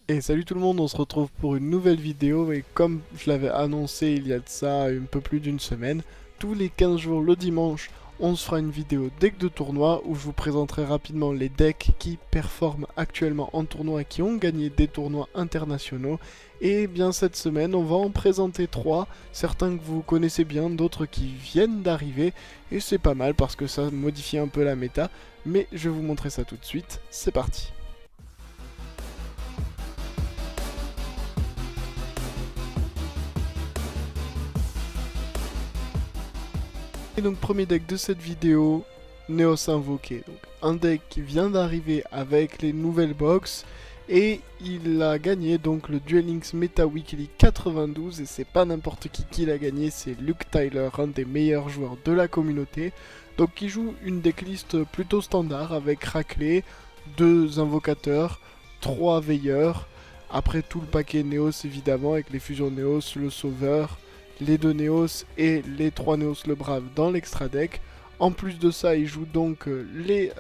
Et salut tout le monde, on se retrouve pour une nouvelle vidéo et comme je l'avais annoncé il y a de ça un peu plus d'une semaine, tous les 15 jours le dimanche, on se fera une vidéo deck de tournoi où je vous présenterai rapidement les decks qui performent actuellement en tournoi et qui ont gagné des tournois internationaux. Et bien cette semaine, on va en présenter 3, certains que vous connaissez bien, d'autres qui viennent d'arriver, et c'est pas mal parce que ça modifie un peu la méta, mais je vais vous montrer ça tout de suite, c'est parti. Et donc premier deck de cette vidéo, Neos Invoqué. Donc un deck qui vient d'arriver avec les nouvelles box et il a gagné donc le Duel Links Meta Weekly 92 et c'est pas n'importe qui l'a gagné, c'est Luke Tyler, un des meilleurs joueurs de la communauté. Donc il joue une decklist plutôt standard avec Raclé, 2 invocateurs, 3 veilleurs, après tout le paquet Neos évidemment avec les fusions Neos, le sauveur, les 2 Neos et les 3 Neos le Brave dans l'extra deck. En plus de ça, il joue donc les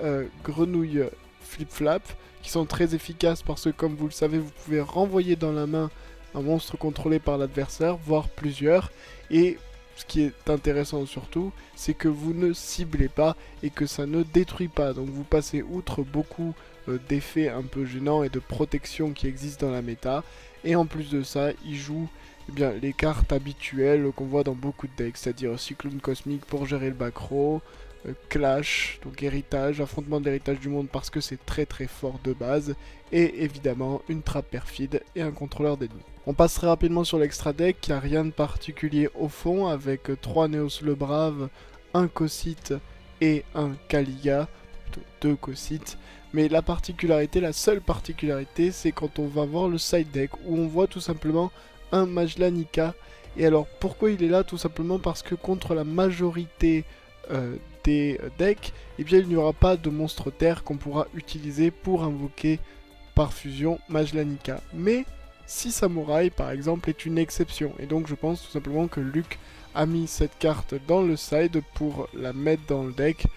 grenouilles flip-flap qui sont très efficaces parce que comme vous le savez, vous pouvez renvoyer dans la main un monstre contrôlé par l'adversaire, voire plusieurs. Et ce qui est intéressant surtout, c'est que vous ne ciblez pas et que ça ne détruit pas. Donc vous passez outre beaucoup d'effets un peu gênants et de protection qui existent dans la méta. Et en plus de ça, il joue bien, les cartes habituelles qu'on voit dans beaucoup de decks, c'est-à-dire Cyclone Cosmique pour gérer le back row, Clash, donc héritage, affrontement de l'héritage du monde parce que c'est très très fort de base, et évidemment une trappe perfide et un contrôleur d'ennemis. On passerait rapidement sur l'extra deck qui a rien de particulier au fond, avec 3 Neos le Brave, un Cocyte et un Kaliga, plutôt 2 Cocytes. Mais la particularité, la seule particularité, c'est quand on va voir le side deck où on voit tout simplement un Majlanika. Et alors pourquoi il est là? Tout simplement parce que contre la majorité des decks, eh bien il n'y aura pas de monstre terre qu'on pourra utiliser pour invoquer par fusion Majlanika. Mais si Samouraï par exemple est une exception. Et donc je pense tout simplement que Luke a mis cette carte dans le side pour la mettre dans le deck,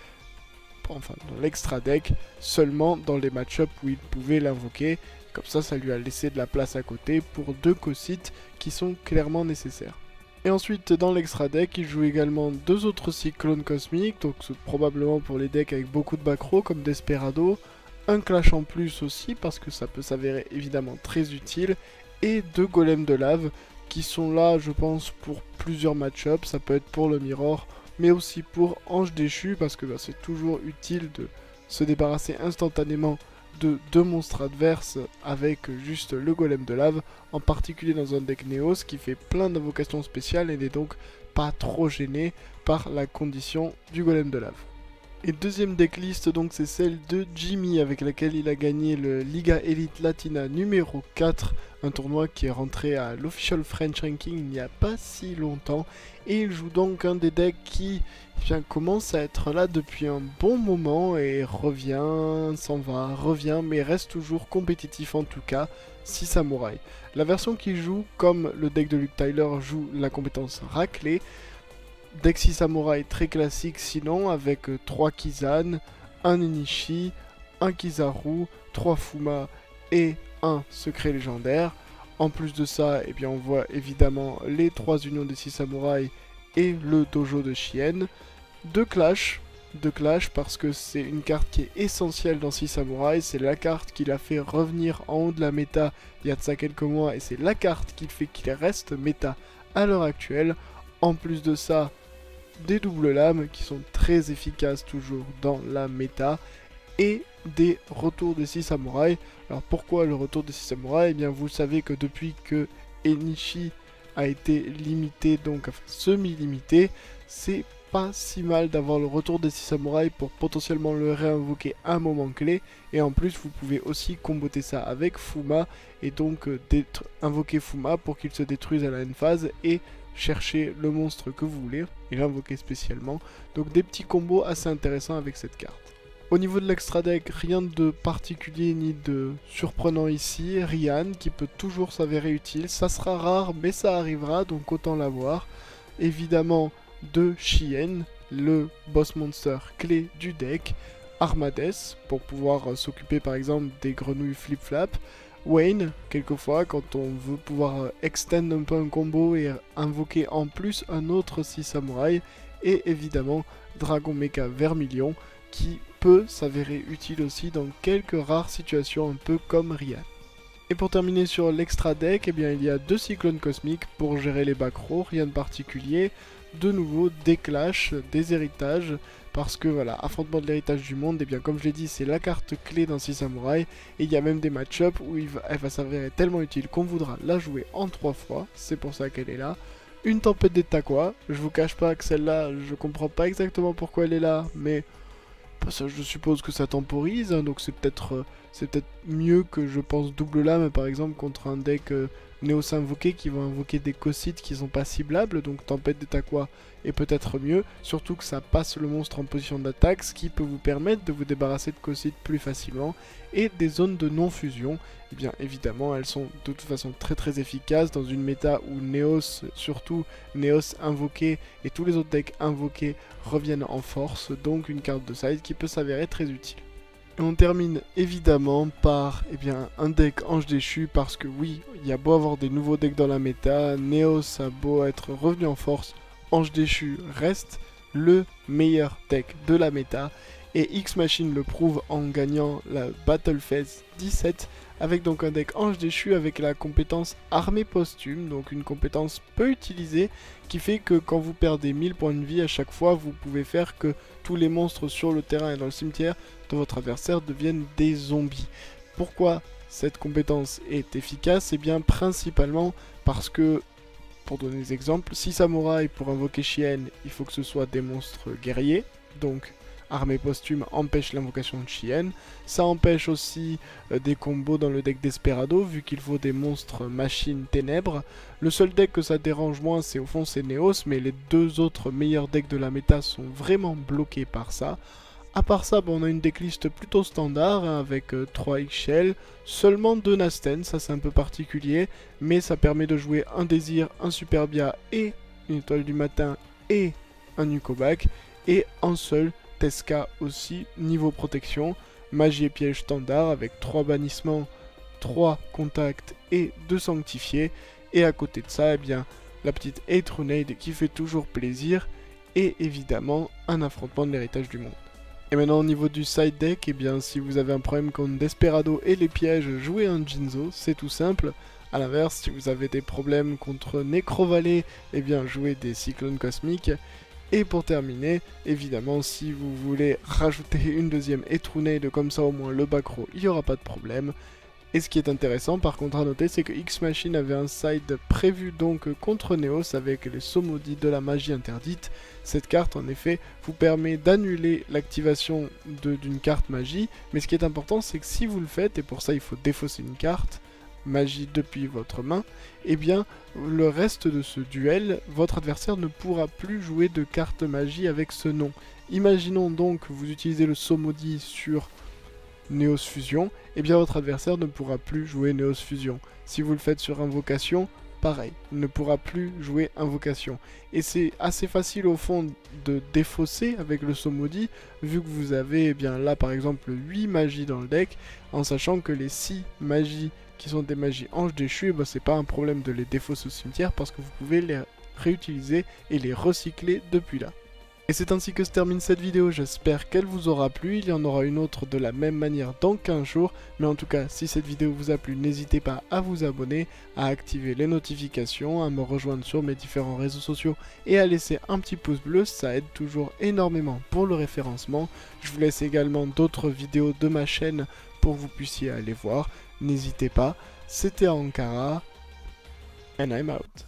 enfin dans l'extra deck, seulement dans les match-ups où il pouvait l'invoquer. Comme ça lui a laissé de la place à côté pour 2 Cocytes qui sont clairement nécessaires. Et ensuite, dans l'extra deck, il joue également 2 autres cyclones cosmiques, donc probablement pour les decks avec beaucoup de back row comme Desperado, un clash en plus aussi parce que ça peut s'avérer évidemment très utile, et 2 golems de lave qui sont là, je pense, pour plusieurs match-ups. Ça peut être pour le mirror, mais aussi pour Ange déchu parce que c'est toujours utile de se débarrasser instantanément de 2 monstres adverses avec juste le golem de lave, en particulier dans un deck Neos qui fait plein d'invocations spéciales et n'est donc pas trop gêné par la condition du golem de lave. Et deuxième decklist, donc c'est celle de Jimmy avec laquelle il a gagné le Liga Elite Latina numéro 4, un tournoi qui est rentré à l'Official French Ranking il n'y a pas si longtemps. Et il joue donc un des decks qui commence à être là depuis un bon moment et revient, s'en va, revient, mais reste toujours compétitif en tout cas, 6 samouraïs. La version qu'il joue, comme le deck de Luke Tyler, joue la compétence raclée. Deck 6 samouraï très classique sinon, avec 3 Kizan, un Inishi, un Kizaru, 3 Fuma et un secret légendaire. En plus de ça, eh bien, on voit évidemment les 3 unions des 6 samouraïs et le dojo de Chien. 2 clash parce que c'est une carte qui est essentielle dans 6 samouraïs, c'est la carte qui l'a fait revenir en haut de la méta il y a de ça quelques mois et c'est la carte qui fait qu'il reste méta à l'heure actuelle. En plus de ça, des doubles lames qui sont très efficaces toujours dans la méta et des retours des 6 samouraïs. Alors pourquoi le retour des 6 samouraïs? Eh bien vous savez que depuis que Enishi a été limité, donc enfin, semi-limité, c'est pas si mal d'avoir le retour des 6 samouraïs pour potentiellement le réinvoquer à un moment clé. Et en plus vous pouvez aussi comboter ça avec Fuma et donc invoquer Fuma pour qu'il se détruise à la end phase et chercher le monstre que vous voulez et l'invoquer spécialement. Donc des petits combos assez intéressants avec cette carte. Au niveau de l'extra deck, rien de particulier ni de surprenant ici. Rian qui peut toujours s'avérer utile, ça sera rare mais ça arrivera donc autant l'avoir. Évidemment de Chien, le boss monster clé du deck. Armades pour pouvoir s'occuper par exemple des grenouilles flip-flap. Wayne, quelquefois, quand on veut pouvoir extend un peu un combo et invoquer en plus un autre 6 samouraïs, et évidemment Dragon Mecha Vermilion, qui peut s'avérer utile aussi dans quelques rares situations un peu comme Rian. Et pour terminer sur l'extra deck, eh bien, il y a 2 cyclones cosmiques pour gérer les backrows, rien de particulier. De nouveau des clashs, des héritages, parce que voilà, affrontement de l'héritage du monde, et bien comme je l'ai dit, c'est la carte clé dans 6 samouraïs, et il y a même des match-up où elle va s'avérer tellement utile qu'on voudra la jouer en 3 fois, c'est pour ça qu'elle est là. Une tempête des Takwa, je vous cache pas que celle-là, je comprends pas exactement pourquoi elle est là, mais ça, je suppose que ça temporise, hein, donc c'est peut-être mieux que je pense double lame par exemple contre un deck Néos invoqué qui va invoquer des cosites qui sont pas ciblables, donc tempête des Takwa est peut-être mieux, surtout que ça passe le monstre en position d'attaque, ce qui peut vous permettre de vous débarrasser de cosites plus facilement, et des zones de non-fusion, et bien évidemment elles sont de toute façon très efficaces dans une méta où Néos, surtout Néos invoqué et tous les autres decks invoqués reviennent en force, donc une carte de side qui peut s'avérer très utile. Et on termine évidemment par un deck Ange Déchu, parce que oui, il y a beau avoir des nouveaux decks dans la méta, Néos a beau être revenu en force, Ange Déchu reste le meilleur deck de la méta, et X-Machine le prouve en gagnant la Battle Phase 17, avec donc un deck Ange Déchu avec la compétence Armée Posthume, donc une compétence peu utilisée, qui fait que quand vous perdez 1000 points de vie à chaque fois, vous pouvez faire que tous les monstres sur le terrain et dans le cimetière de votre adversaire deviennent des zombies. Pourquoi cette compétence est efficace? Eh bien principalement parce que, pour donner des exemples, si samouraï pour invoquer Chien, il faut que ce soit des monstres guerriers, donc Armée Posthume empêche l'invocation de Chien. Ça empêche aussi des combos dans le deck Desperado, vu qu'il faut des monstres machines ténèbres. Le seul deck que ça dérange moins, c'est au fond c'est Néos, mais les 2 autres meilleurs decks de la méta sont vraiment bloqués par ça. À part ça, on a une decklist plutôt standard, hein, avec 3 XL, seulement 2 Nasten, ça c'est un peu particulier, mais ça permet de jouer un Désir, un Superbia et une Étoile du Matin et un Nukobac, et un seul Tesca aussi, niveau protection, magie et piège standard avec 3 bannissements, 3 contacts et 2 sanctifiés, et à côté de ça, la petite Eitrunade qui fait toujours plaisir, et évidemment un affrontement de l'héritage du monde. Et maintenant au niveau du side deck, si vous avez un problème contre Desperado et les pièges, jouez un Jinzo, c'est tout simple. A l'inverse, si vous avez des problèmes contre Necrovalet, jouez des cyclones cosmiques. Et pour terminer, évidemment, si vous voulez rajouter une deuxième Eitrunade, comme ça au moins le backrow, il n'y aura pas de problème. Et ce qui est intéressant par contre à noter, c'est que X-Machine avait un side prévu donc contre Néos avec les Sommodis de la magie interdite. Cette carte en effet vous permet d'annuler l'activation d'une carte magie, mais ce qui est important c'est que si vous le faites, et pour ça il faut défausser une carte magie depuis votre main, le reste de ce duel, votre adversaire ne pourra plus jouer de carte magie avec ce nom. Imaginons donc que vous utilisez le Sommodi sur Néos Fusion, votre adversaire ne pourra plus jouer Néos Fusion. Si vous le faites sur Invocation, pareil, il ne pourra plus jouer Invocation. Et c'est assez facile au fond de défausser avec le Sommodi, vu que vous avez là par exemple 8 magies dans le deck, en sachant que les 6 magies qui sont des magies Ange Déchu, c'est pas un problème de les défausser au cimetière parce que vous pouvez les réutiliser et les recycler depuis là. Et c'est ainsi que se termine cette vidéo, j'espère qu'elle vous aura plu, il y en aura une autre de la même manière dans 15 jours, mais en tout cas si cette vidéo vous a plu, n'hésitez pas à vous abonner, à activer les notifications, à me rejoindre sur mes différents réseaux sociaux et à laisser un petit pouce bleu, ça aide toujours énormément pour le référencement. Je vous laisse également d'autres vidéos de ma chaîne pour que vous puissiez aller voir, n'hésitez pas. C'était Ankara, and I'm out.